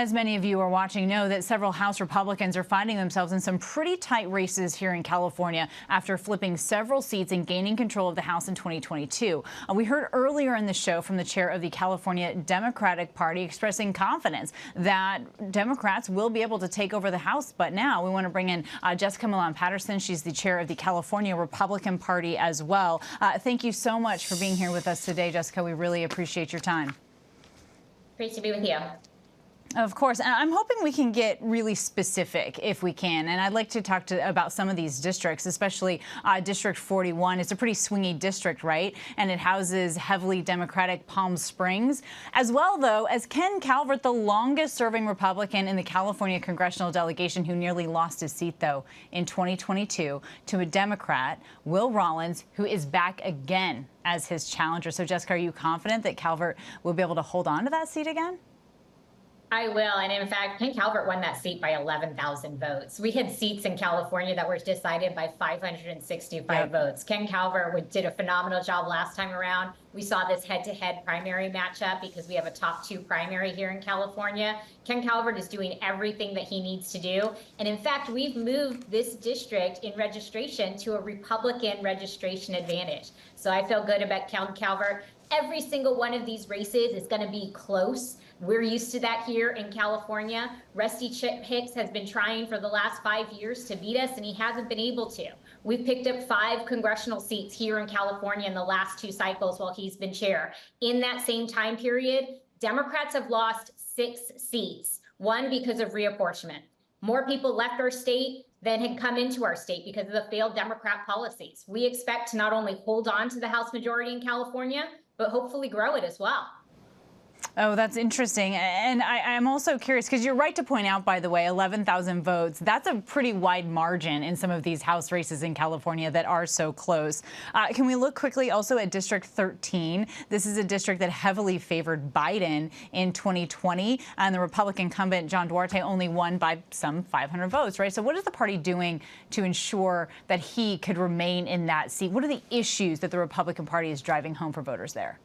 As many of you are watching know that several House Republicans are finding themselves in some pretty tight races here in California after flipping several seats and gaining control of the House in 2022. We heard earlier in the show from the chair of the California Democratic Party expressing confidence that Democrats will be able to take over the House. But now we want to bring in Jessica Millan Patterson. She's the chair of the California Republican Party as well. Thank you so much for being here with us today, Jessica. We really appreciate your time. Great to be with you. Of course. And I'm hoping we can get really specific if we can. And I'd like to talk about some of these districts, especially District 41. It's a pretty swingy district, right? And it houses heavily Democratic Palm Springs, as well, though, as Ken Calvert, the longest serving Republican in the California congressional delegation, who nearly lost his seat, though, in 2022 to a Democrat, Will Rollins, who is back again as his challenger. So, Jessica, are you confident that Calvert will be able to hold on to that seat again? I will. And in fact, Ken Calvert won that seat by 11,000 votes. We had seats in California that were decided by 565 votes. Ken Calvert did a phenomenal job last time around. We saw this head-to-head primary matchup because we have a top 2 primary here in California. Ken Calvert is doing everything that he needs to do. And in fact, we've moved this district in registration to a Republican registration advantage. So I feel good about Ken Calvert. Every single one of these races is going to be close. We're used to that here in California. Rusty Chip Hicks has been trying for the last 5 years to beat us, and he hasn't been able to. We've picked up 5 congressional seats here in California in the last 2 cycles while he's been chair. In that same time period, Democrats have lost 6 seats, 1 because of reapportionment. More people left our state than had come into our state because of the failed Democrat policies. We expect to not only hold on to the House majority in California, but hopefully grow it as well. Oh, that's interesting. And I'm also curious, because you're right to point out, by the way, 11,000 votes. That's a pretty wide margin in some of these House races in California that are so close. Can we look quickly also at District 13? This is a district that heavily favored Biden in 2020. And the Republican incumbent, John Duarte, only won by some 500 votes, right? So what is the party doing to ensure that he could remain in that seat? What are the issues that the Republican Party is driving home for voters there?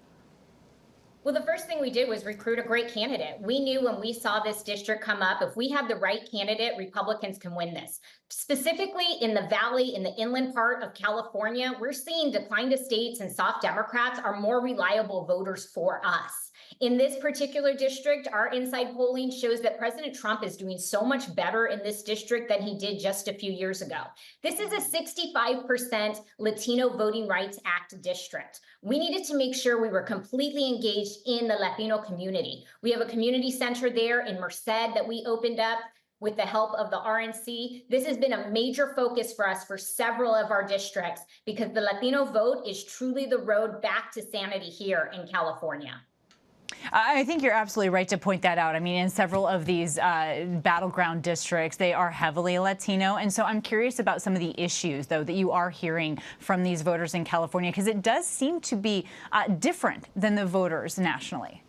Well, the first thing we did was recruit a great candidate. We knew when we saw this district come up, if we have the right candidate, Republicans can win this. Specifically in the Valley, in the inland part of California, we're seeing decline to states and soft Democrats are more reliable voters for us. In this particular district, our inside polling shows that President Trump is doing so much better in this district than he did just a few years ago. This is a 65% Latino Voting Rights Act district. We needed to make sure we were completely engaged in the Latino community. We have a community center there in Merced that we opened up with the help of the RNC. This has been a major focus for us for several of our districts because the Latino vote is truly the road back to sanity here in California. I think you're absolutely right to point that out. I mean, in several of these battleground districts, they are heavily Latino. And so I'm curious about some of the issues, though, that you are hearing from these voters in California, because it does seem to be different than the voters nationally.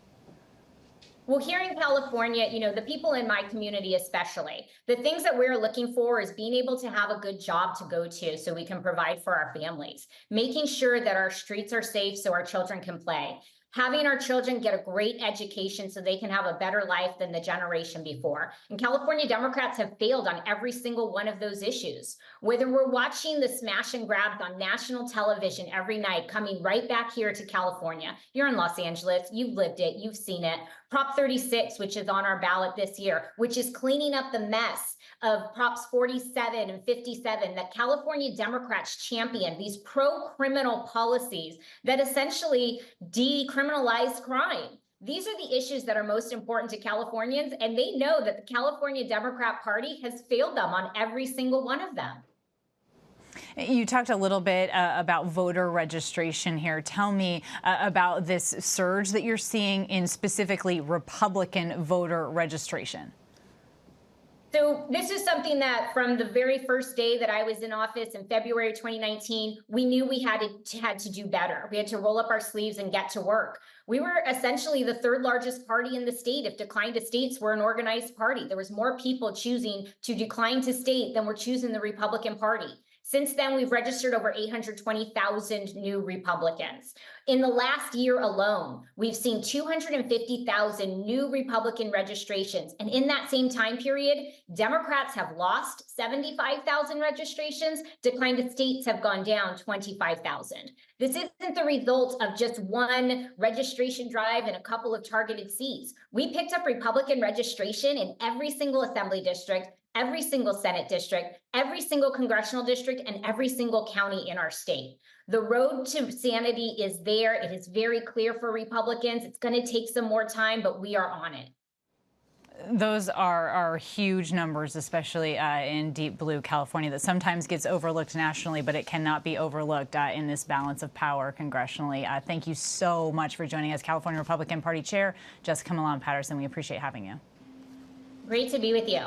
Well, here in California, you know, the people in my community especially, the things that we're looking for is being able to have a good job to go to so we can provide for our families, making sure that our streets are safe so our children can play, having our children get a great education so they can have a better life than the generation before. And California Democrats have failed on every single one of those issues. Whether we're watching the smash and grabs on national television every night, coming right back here to California. You're in Los Angeles, you've lived it, you've seen it. Prop 36, which is on our ballot this year, which is cleaning up the mess of Props 47 and 57 that California Democrats champion, these pro-criminal policies that essentially decriminalize crime. These are the issues that are most important to Californians, and they know that the California Democrat Party has failed them on every single one of them. You talked a little bit about voter registration here. Tell me about this surge that you're seeing in specifically Republican voter registration. So this is something that from the very first day that I was in office in February 2019, we knew we had to do better. We had to roll up our sleeves and get to work. We were essentially the 3rd largest party in the state. If decline to states were an organized party, there was more people choosing to decline to state than were choosing the Republican Party. Since then, we've registered over 820,000 new Republicans. In the last year alone, we've seen 250,000 new Republican registrations. And in that same time period, Democrats have lost 75,000 registrations, declined states have gone down 25,000. This isn't the result of just one registration drive and a couple of targeted seats. We picked up Republican registration in every single assembly district, every single Senate district, every single congressional district, and every single county in our state. The road to sanity is there. It is very clear for Republicans. It's going to take some more time, but we are on it. Those are huge numbers, especially in deep blue California, that sometimes gets overlooked nationally, but it cannot be overlooked in this balance of power congressionally. Thank you so much for joining us, California Republican Party Chair Jessica Millan Patterson. We appreciate having you. Great to be with you.